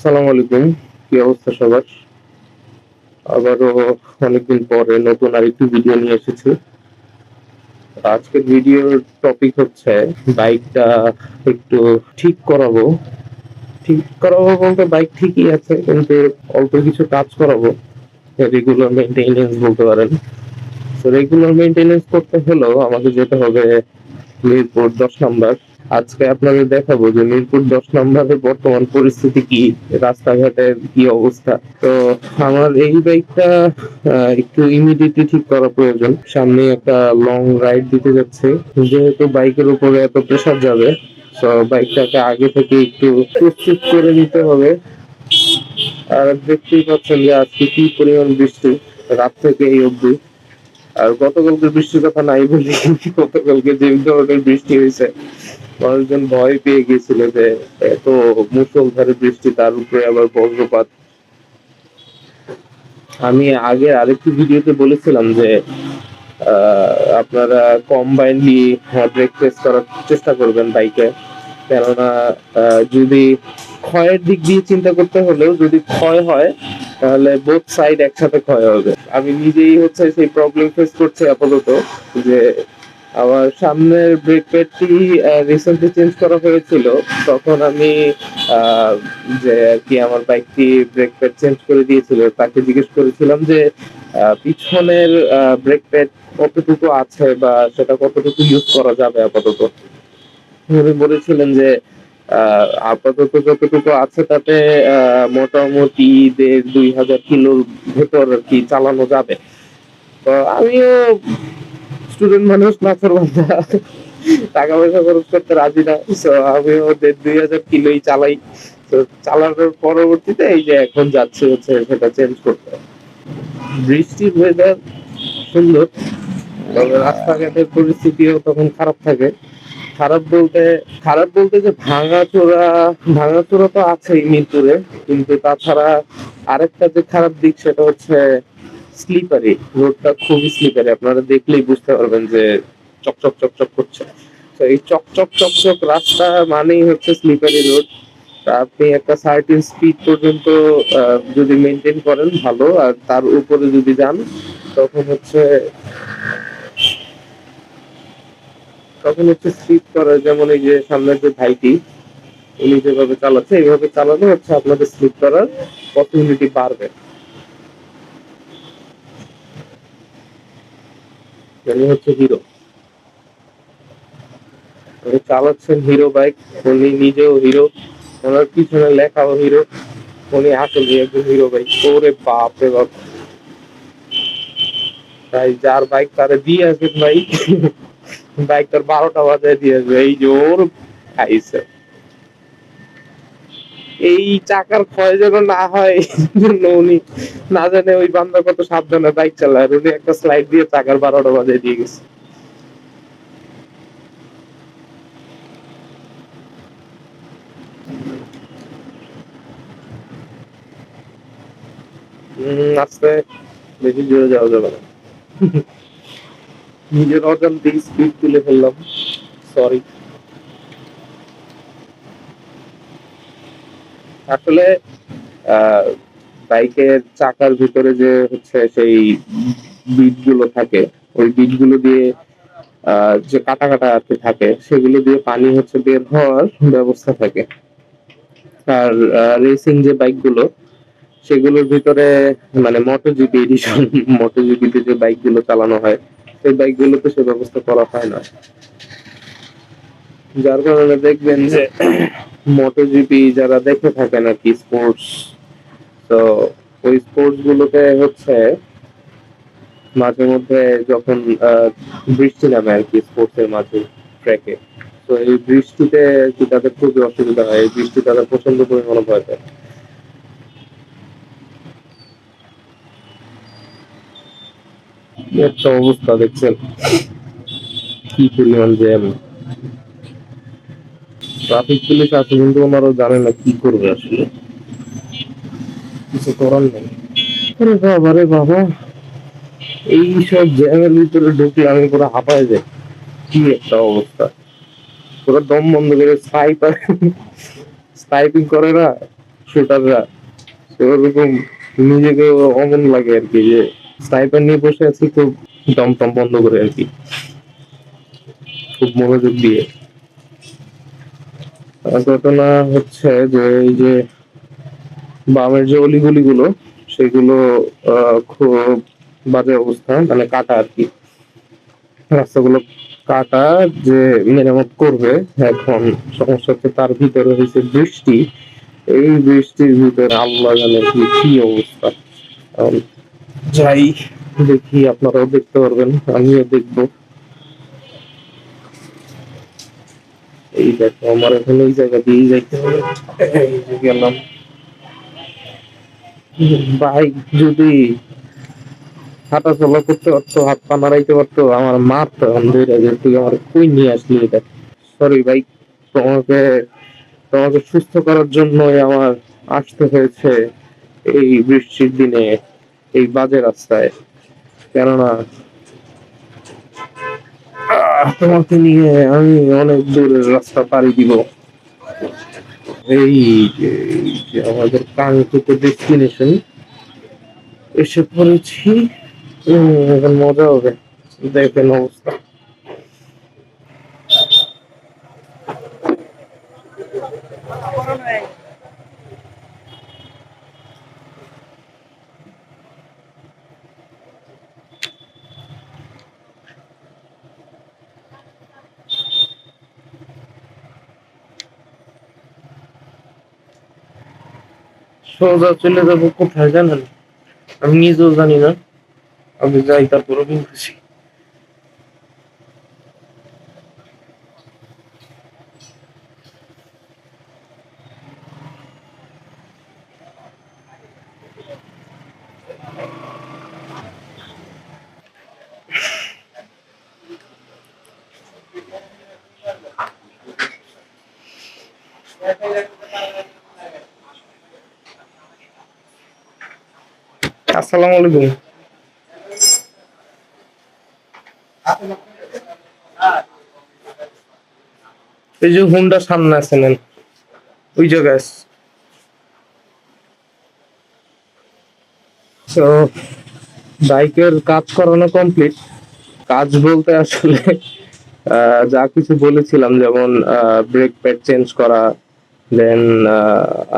আসসালামু আলাইকুম। কি অবস্থা সবার? আবারও অনেকদিন পরে নতুন আরেকটি ভিডিও নিয়ে এসেছি। আজকের ভিডিওর টপিক হচ্ছে বাইকটা একটু ঠিক করাবো। ঠিক করাবো বলতে বাইক ঠিকই আছে কিন্তু অল্প কিছু কাজ করাবো। রেগুলার মেইনটেনেন্স বলতে পারেন। তো রেগুলার মেইনটেনেন্স করতে হলেও আমাকে যেতে হবে মিরপুর ১০ নাম্বার। আজকে আপনাদের দেখাবো যে মিরপুর ১০ নম্বরের বর্তমান পরিস্থিতি কি, রাস্তাঘাটের কি অবস্থা। তো আমার এই বাইকটা একটু ইমিডিয়েটলি ঠিক করা প্রয়োজন। সামনে একটা লং রাইড দিতে যাচ্ছে, যেহেতু বাইকের উপরে এত প্রেসার যাবে, তো বাইকটাকে আগে থেকে একটু প্রস্তুত করে নিতে হবে। আর দেখতেই পাচ্ছেন যে আজকে কি পরিমাণ বৃষ্টি, রাত থেকে এই অবধি। আর গতকালকে বৃষ্টির কথা নাই বলি, গতকালকে যে ধরনের বৃষ্টি হয়েছে মানুষজন ভয় পেয়ে গিয়েছিল যে এত মুষলধারে বৃষ্টি, তার উপরে আবার বজ্রপাত। আমি আগে আরেকটি ভিডিওতে বলেছিলাম যে আপনারা কম্বাইনলি ব্রেক প্রেস করার চেষ্টা করবেন বাইকে, কেননা যদি ক্ষয়ের দিক দিয়ে চিন্তা করতে হলেও যদি ক্ষয় হয় তাহলে বোথ সাইড একসাথে ক্ষয় হবে। আমি নিজেই হচ্ছে সেই প্রবলেম ফেস করছি আপাতত, যে আমার সামনের ব্রেক প্যাডটি রিসেন্টলি চেঞ্জ করা হয়েছিল। তখন আমি আহ, যে আর কি আমার বাইকটি ব্রেক প্যাড চেঞ্জ করে দিয়েছিল, তাকে জিজ্ঞেস করেছিলাম যে পিছনের ব্রেক প্যাড কতটুকু আছে বা সেটা কতটুকু ইউজ করা যাবে আপাতত। উনি বলেছিলেন যে আপাতত যতটুকু আছে তাতে মোটামুটি ১,৫০০-২,০০০ কিলোর ভেতর আর কি চালানো যাবে। তো আমিও স্টুডেন্ট মানুষ, নাচের বান্ধা, টাকা পয়সা খরচ করতে রাজি না। তো আমিও ১,৫০০-২,০০০ কিলোই চালাই। তো চালানোর পরবর্তীতে এই যে এখন যাচ্ছে হচ্ছে সেটা চেঞ্জ করতে। বৃষ্টির ওয়েদার সুন্দর, তবে রাস্তাঘাটের পরিস্থিতিও তখন খারাপ থাকে। খারাপ বলতে খারাপ বলতে যে ভাঙাচোরা তো আছেই মিরপুরে, কিন্তু তাছাড়া আরেকটা যে খারাপ দিক সেটা হচ্ছে স্লিপারি। রোডটা খুবই স্লিপারি, আপনারা দেখলেই বুঝতে পারবেন যে চকচক চকচক করছে। তো এই চকচক চকচক রাস্তা মানেই হচ্ছে স্লিপারি রোড। আপনি একটা সার্টেন স্পিড পর্যন্ত যদি মেনটেন করেন ভালো, আর তার উপরে যদি যান তখন হচ্ছে স্লিপ করে। যেমন এই যে সামনের যে ভাইটি, উনি যেভাবে চালাচ্ছে এইভাবে চালানো হচ্ছে আপনাদের স্লিপ করার পসিবিলিটি বাড়বে। উনি হচ্ছে হিরো, উনি চালাচ্ছেন হিরো বাইক, উনি নিজেও হিরো, ওনার পিছনে লেখাও হিরো। উনি আসলে একজন হিরো বাইক। ওরে বাপ রে বাপ, তাই যার বাইক তারে দিয়ে আসবেন ভাই, বাইক তার ১২টা বাজায় দিয়ে আসবে। এই যে ওর খাইছে, এই চাকার ক্ষয় যেন না হয় এই জন্য উনি না জানে ওই বান্দা কত সাবধানে বাইক চালায়, আর উনি একটা স্লাইড দিয়ে চাকার ১২টা বাজায় দিয়ে গেছে। আস্তে, বেশি জোরে যাওয়া যাবে না। নিজের অজান্তেই স্পিড তুলে ফেললাম, সরি। আসলে আহ বাইকের চাকার ভিতরে যে হচ্ছে সেই বিট গুলো থাকে, ওই বিট গুলো দিয়ে যে কাটা কাটা আর কি থাকে, সেগুলো দিয়ে পানি হচ্ছে বের হওয়ার ব্যবস্থা থাকে। আর রেসিং যে বাইক গুলো, সেগুলোর ভিতরে মানে মোটোজিপি এডিশন, মোটোজিপিতে যে বাইক গুলো চালানো হয় সেই বাইক গুলোতে সে ব্যবস্থা করা হয় না। যার কারণে দেখবেন যে মোটোজিপি যারা দেখে থাকেন আর কি স্পোর্টস, তো ওই স্পোর্টস গুলোতে হচ্ছে মাঝে মধ্যে যখন বৃষ্টি নামে আর কি স্পোর্টস এর মাঝে ট্র্যাকে, তো এই বৃষ্টিতে কি তাদের খুবই অসুবিধা হয়, এই বৃষ্টি তারা প্রচন্ড পরিমাণে ভয় পায়। একটা অবস্থা দেখছেন কি পরিমাণ জ্যাম। ট্রাফিক পুলিশ আছে কিন্তু ওনারাও জানে না কি করবে, আসলে কিছু করার নেই। আরে বাবা রে বাবা, এই সব জ্যামের ভিতরে ঢুকলে আমি পুরো হাঁপায় যাই। কি একটা অবস্থা, পুরো দম বন্ধ করে স্নাইপিং করে না, শুটাররা, ওরকম নিজেকে অমন লাগে আর কি, যে স্নাইপার নিয়ে বসে আছি খুব দম টম বন্ধ করে আর কি, খুব মনোযোগ দিয়ে। ঘটনা হচ্ছে যে এই যে বামের যে অলিগলি গুলো, সেগুলো খুব বাজে অবস্থা, মানে কাটা আর কি, রাস্তাগুলো কাটা, যে মেরামত করবে এখন। সমস্যা হচ্ছে তার ভিতরে হয়েছে বৃষ্টি, এই বৃষ্টির ভিতরে আল্লাহ জানে কি কি অবস্থা। আম, যাই, দেখি, আপনারাও দেখতে পারবেন, আমিও দেখবো। এই দেখো আমার এখন এই জায়গা দিয়েই যাইতে হবে। এই যে গেলাম। বাইক যদি হাঁটা চলা করতে পারতো, হাত পা নাড়াইতে পারতো, আমার মারতো এখন ধরে, যে তুই আমার কই নিয়ে আসলি এটা। সরি ভাই, তোমাকে তোমাকে সুস্থ করার জন্যই আমার আসতে হয়েছে এই বৃষ্টির দিনে, এই বাজে রাস্তায়। কেননা তোমাকে নিয়ে আমি অনেক দূরের রাস্তা পাড়ি দিব। এই যে আমাদের কাঙ্ক্ষিত ডেস্টিনেশন এসে পড়েছি। এখন মজা হবে, দেখেন অবস্থা। সোজা চলে যাবো কোথায় জানেন? আমি নিজেও জানি না, আমি যাই তারপরে বলতেছি। আসসালামু আলাইকুম। এই যে হুন্ডা সামনে আছে, নেন, ওই জায়গায় আছে। তো বাইকের কাজ করানো কমপ্লিট। কাজ বলতে আসলে যা কিছু বলেছিলাম, যেমন ব্রেক প্যাড চেঞ্জ করা, দেন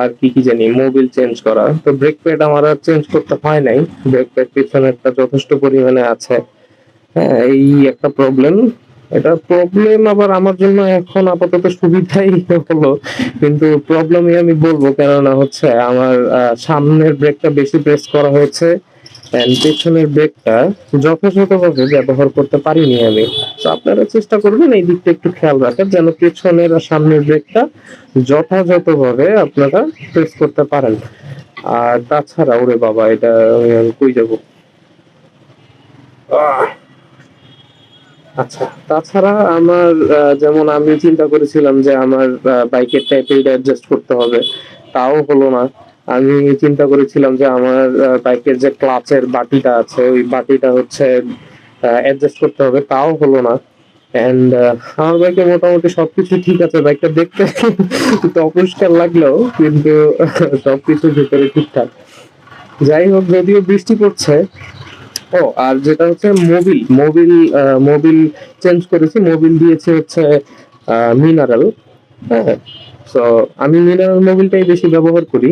আর কি কি জানি, মোবিল চেঞ্জ করা। তো ব্রেক প্যাড আমার আর চেঞ্জ করতে হয় নাই, ব্রেক প্যাড পিছনেরটা যথেষ্ট পরিমাণে আছে। হ্যাঁ, এই একটা প্রবলেম। এটা প্রবলেম আবার আমার জন্য এখন আপাতত সুবিধাই হলো, কিন্তু প্রবলেমই আমি বলবো, কেননা হচ্ছে আমার সামনের ব্রেকটা বেশি প্রেস করা হয়েছে, and পেছনের ব্রেকটা যথাযথভাবে ব্যবহার করতে পারিনি আমি। তো আপনারা চেষ্টা করবেন এই দিকটা একটু খেয়াল রাখার, যেন পেছনের আর সামনের ব্রেকটা যথাযথভাবে আপনারা প্রেস করতে পারেন। আর তাছাড়া, ওরে বাবা, এটা আমি কই যাবো। আচ্ছা, তাছাড়া আমার যেমন আমি চিন্তা করেছিলাম যে আমার বাইকের টাইপের অ্যাডজাস্ট করতে হবে, তাও হলো না। আমি চিন্তা করেছিলাম যে আমার বাইকের যে ক্লাচের বাটিটা আছে, ওই বাটিটা হচ্ছে অ্যাডজাস্ট করতে হবে, তাও হলো না। এন্ড আমার বাইকে মোটামুটি সবকিছু ঠিক আছে, বাইকটা দেখতে একটু অপরিষ্কার লাগলেও কিন্তু সবকিছু ভিতরে ঠিকঠাক। যাই হোক, যদিও বৃষ্টি পড়ছে। ও, আর যেটা হচ্ছে মোবিল মোবিল মোবিল চেঞ্জ করেছি, মোবিল দিয়েছে হচ্ছে মিনারেল। হ্যাঁ, তো আমি মিনারেল মোবিলটাই বেশি ব্যবহার করি।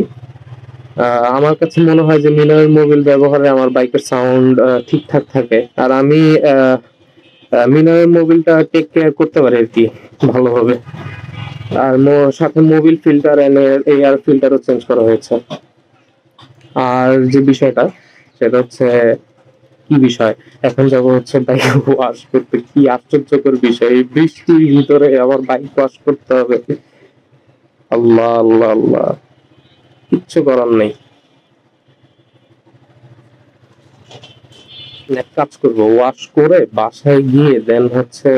আমার কাছে মনে হয় যে মিনারেল মোবিল ব্যবহারে আমার বাইকের সাউন্ড ঠিকঠাক থাকে, আর আমি মিনারেল মোবিলটা টেক কেয়ার করতে পারি আর কি ভালোভাবে। আর সাথে মোবিল ফিল্টার এয়ার ফিল্টারও চেঞ্জ করা হয়েছে। আর যে বিষয়টা, সেটা হচ্ছে কি বিষয়, এখন যাবো হচ্ছে বাইক ওয়াশ করতে। কি আশ্চর্যকর বিষয়, এই বৃষ্টির ভিতরে আবার বাইক ওয়াশ করতে হবে। আল্লাহ আল্লাহ আল্লাহ, কিচ্ছু করার নেই। এক কাজ করবো, ওয়াশ করে বাসায় গিয়ে দেন হচ্ছে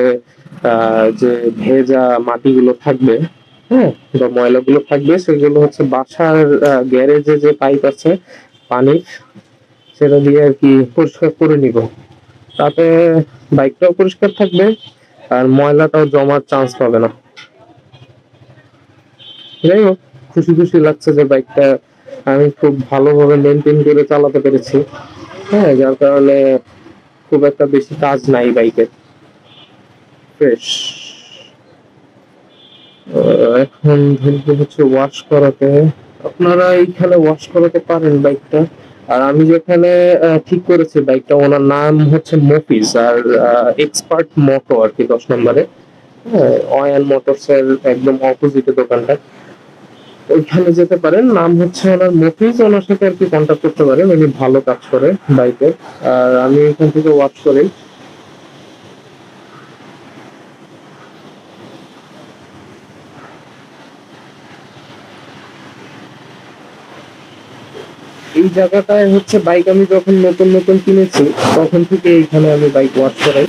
যে ভেজা মাটিগুলো থাকবে, হ্যাঁ, বা ময়লাগুলো থাকবে, সেগুলো হচ্ছে বাসার গ্যারেজে যে পাইপ আছে পানির, সেটা দিয়ে আর কি পরিষ্কার করে নিব। তাতে বাইকটাও পরিষ্কার থাকবে, আর ময়লাটাও জমার চান্স পাবে না। যাই হোক, খুশি খুশি লাগছে যে বাইকটা আমি খুব ভালোভাবে মেনটেন করে চালাতে পেরেছি। হ্যাঁ, যার কারণে খুব একটা বেশি কাজ নাই বাইকের। ফ্রেশ। এখন ধরবো হচ্ছে ওয়াশ করাতে। আপনারা এইখানে ওয়াশ করাতে পারেন বাইকটা। আর আমি যেখানে ঠিক করেছি বাইকটা, ওনার নাম হচ্ছে মফিজ, আর এক্সপার্ট মোটো আর কি, 10 নম্বরে। হ্যাঁ, অয়ান মোটরস এর একদম অপোজিটে দোকানটা। ওইখানে যেতে পারেন, নাম হচ্ছে ওনার মফিজ, ওনার সাথে আর কি কন্ট্যাক্ট করতে পারেন, উনি ভালো কাজ করে বাইকের। আর আমি এখান থেকে ওয়াশ করি। এই জায়গাটায় হচ্ছে বাইক আমি যখন নতুন নতুন কিনেছি তখন থেকে এইখানে আমি বাইক ওয়াশ করাই।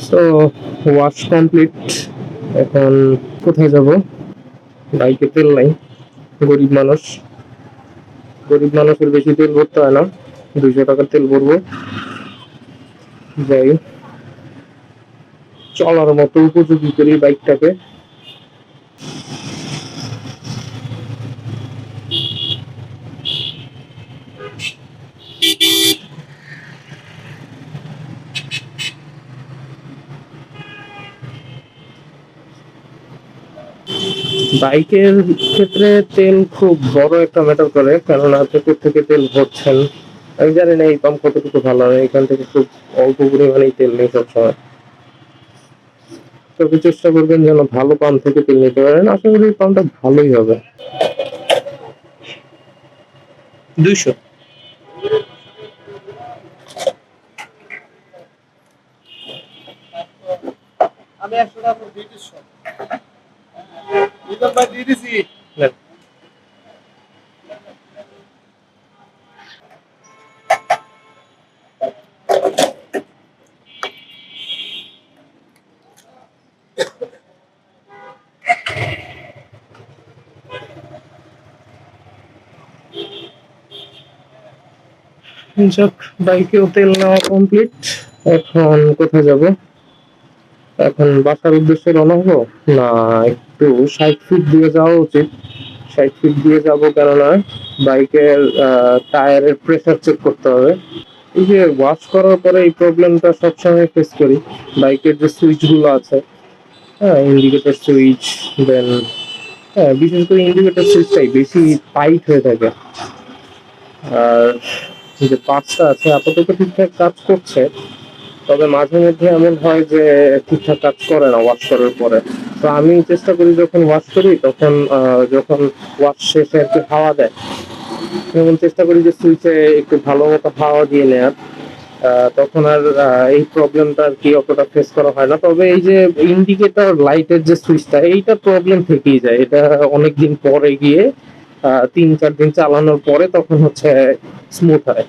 So wash complete. এখন কোথায় যাব? বাইকে তেল নাই, গরিব মানুষ। গরিব মানুষের বেশি তেল ভরতে হয় না, 200 টাকার তেল ভরবো। যাই, চলার মতো উপযোগী করি বাইকটাকে। বাইকের ক্ষেত্রে তেল খুব বড় একটা ম্যাটার করে, কেননা পুকুর থেকে তেল ভরছেন। আমি জানি না এই পাম্প কতটুকু ভালো হয়, এখান থেকে খুব অল্প পরিমাণেই তেল নেই সবসময়। তবে চেষ্টা করবেন যেন ভালো পাম্প থেকে তেল নিতে পারেন, আশা করি এই পাম্পটা ভালোই হবে। 200। আমি 100 টাকা দিয়ে দিচ্ছি। দিয়ে দিছি। যাক, বাইকেও তেল নেওয়া কমপ্লিট। এখন কোথায় যাব? এখন বাসার উদ্দেশ্যে রওনা হবো। না, একটু 60 ফিট দিয়ে যাওয়া উচিত। 60 ফিট দিয়ে যাবো, কেননা বাইকের টায়ারের প্রেসার চেক করতে হবে। এই যে ওয়াশ করার পরে এই প্রবলেমটা সবসময় ফেস করি। বাইকের যে সুইচ গুলো আছে, হ্যাঁ, ইন্ডিকেটর সুইচ, দেন হ্যাঁ, বিশেষ করে ইন্ডিকেটর সুইচটাই বেশি টাইট হয়ে থাকে। আর যে পার্টসটা আছে আপাতত ঠিকঠাক কাজ করছে, তবে মাঝে মধ্যে এমন হয় যে ঠিকঠাক কাজ করে না ওয়াশ করার পরে। তো আমি চেষ্টা করি যখন ওয়াশ করি তখন যখন ওয়াশ শেষে একটু হাওয়া দেয়, তখন চেষ্টা করি যে সুইচে একটু ভালো মতো হাওয়া দিয়ে নেওয়ার। তখন আর এই প্রবলেমটা আর কি অতটা ফেস করা হয় না। তবে এই যে ইন্ডিকেটর লাইটের যে সুইচটা, এইটা প্রবলেম থেকেই যায়। এটা অনেকদিন পরে গিয়ে 3-4 দিন চালানোর পরে তখন হচ্ছে স্মুথ হয়।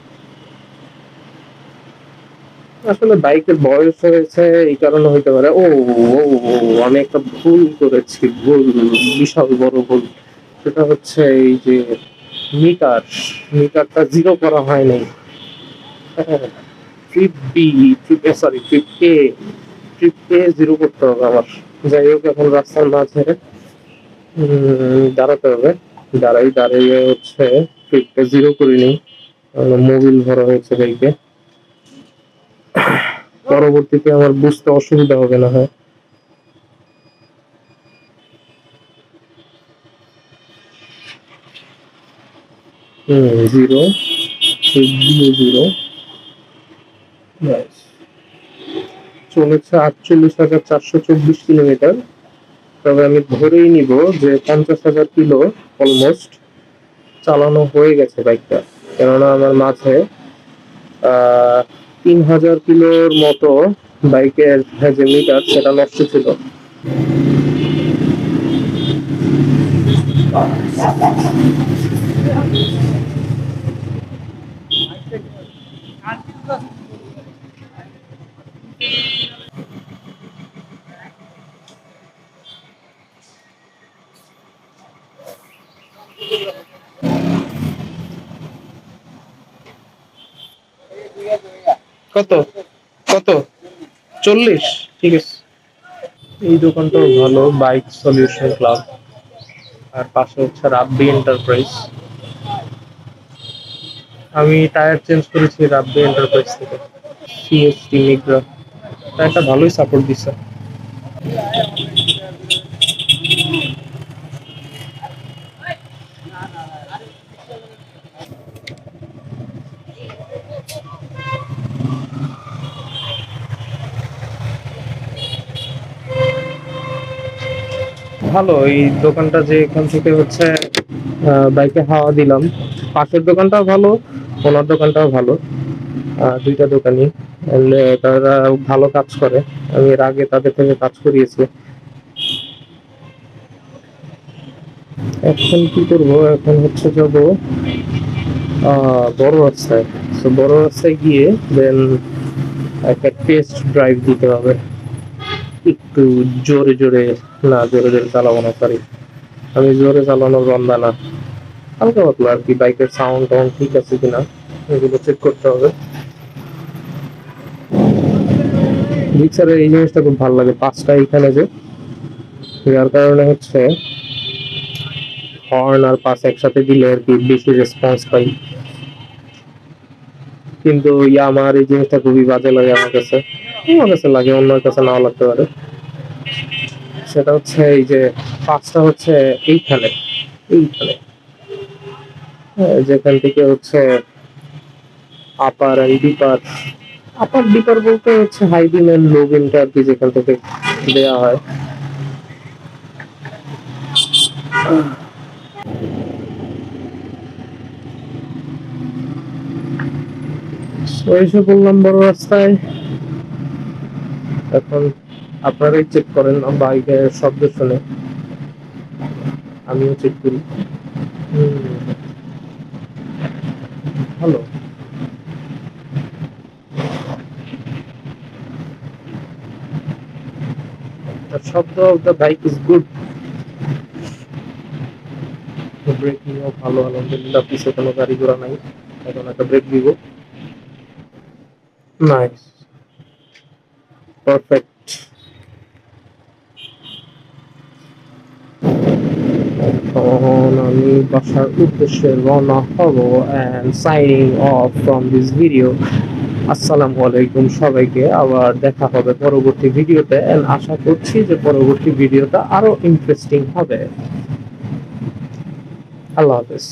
আসলে বাইকের বয়স হয়েছে, এই কারণে হইতে পারে। ও ও ও, আমি একটা ভুল করেছি, ভুল, বিশাল বড় ভুল। সেটা হচ্ছে এই যে মিটার মিটারটা জিরো করা হয় নাই। হ্যাঁ, ট্রিপ বি, ট্রিপ এ, সরি, ট্রিপ এ জিরো করতে হবে আমার। যাই হোক, এখন রাস্তার মাঝে দাঁড়াতে হবে। দাঁড়িয়ে হচ্ছে ট্রিপটা জিরো করে নিই। মোবিল ভরা হয়েছে বাইকে। পরবর্তীতে আমার বুঝতে অসুবিধা হবে না হয়। জিরো, জিরো, চলেছে 48,424 কিলোমিটার। তবে আমি ধরেই নিব যে 50,000 কিলো অলমোস্ট চালানো হয়ে গেছে বাইকটা, কেননা আমার মাঝে 3,000 কিলোর মতো বাইকের যে মিটার সেটা নষ্ট ছিল। কত কত 40? ঠিক আছে। এই দোকানটাও ভালো, বাইক সলিউশন ক্লাব। আর পাশে হচ্ছে রাব্বি এন্টারপ্রাইজ। আমি টায়ার চেঞ্জ করেছি রাব্বি এন্টারপ্রাইজ থেকে। সিএসটি মিগ্রা টায়ারটা ভালোই সাপোর্ট দিচ্ছে। ভালো এই দোকানটা, যে এখান থেকে হচ্ছে বাইকে হাওয়া দিলাম। পাশের দোকানটাও ভালো, ওনার দোকানটাও ভালো। দুইটা দোকানই তারা ভালো কাজ করে। আমি এর আগে তাদের থেকে কাজ করিয়েছি। এখন কি করব, এখন হচ্ছে যাব বড় রাস্তায়। তো বড় রাস্তায় গিয়ে দেন একটা টেস্ট ড্রাইভ দিতে হবে। একটু জোরে জোরে, না জোরে জোরে চালাবো না, সরি, আমি জোরে চালানোর বান্দা না। হালকা পাতলা আর কি, বাইকের সাউন্ড টাউন্ড ঠিক আছে কিনা এগুলো চেক করতে হবে। রিক্সারের এই জিনিসটা খুব ভালো লাগে, পাঁচটা এখানে যে, যার কারণে হচ্ছে হর্ন আর পাস একসাথে দিলে আর কি বেশি রেসপন্স পাই। কিন্তু আমার এই জিনিসটা খুবই বাজে লাগে আমার কাছে লাগে, অন্যের কাছে নাও লাগতে পারে। সেটা হচ্ছে এই যে পাঁচটা হচ্ছে এইখানে, এইখানে যেখান থেকে হচ্ছে আপার এন্ড ডিপার। আপার ডিপার বলতে হচ্ছে হাই বিম এন্ড লো বিমটা আর কি, যেখান থেকে দেয়া হয়। তো এসে বললাম বড় রাস্তায়। এখন আপনারাই চেক করেন বাইকের শব্দ শুনে, আমিও চেক করি। ভালো। The শব্দ of the bike is good. ব্রেকিংও ভালো, আলহামদুলিল্লাহ। পিছে কোনো গাড়ি ঘোড়া নাই, এখন একটা ব্রেক দিব। Nice, perfect. তখন আমি বাসার উদ্দেশ্যে রওনা হব and signing off from this video. আসসালামু আলাইকুম সবাইকে, আবার দেখা হবে পরবর্তী ভিডিওতে। and আশা করছি যে পরবর্তী ভিডিওটা আরো ইন্টারেস্টিং হবে। আল্লাহ হাফেজ।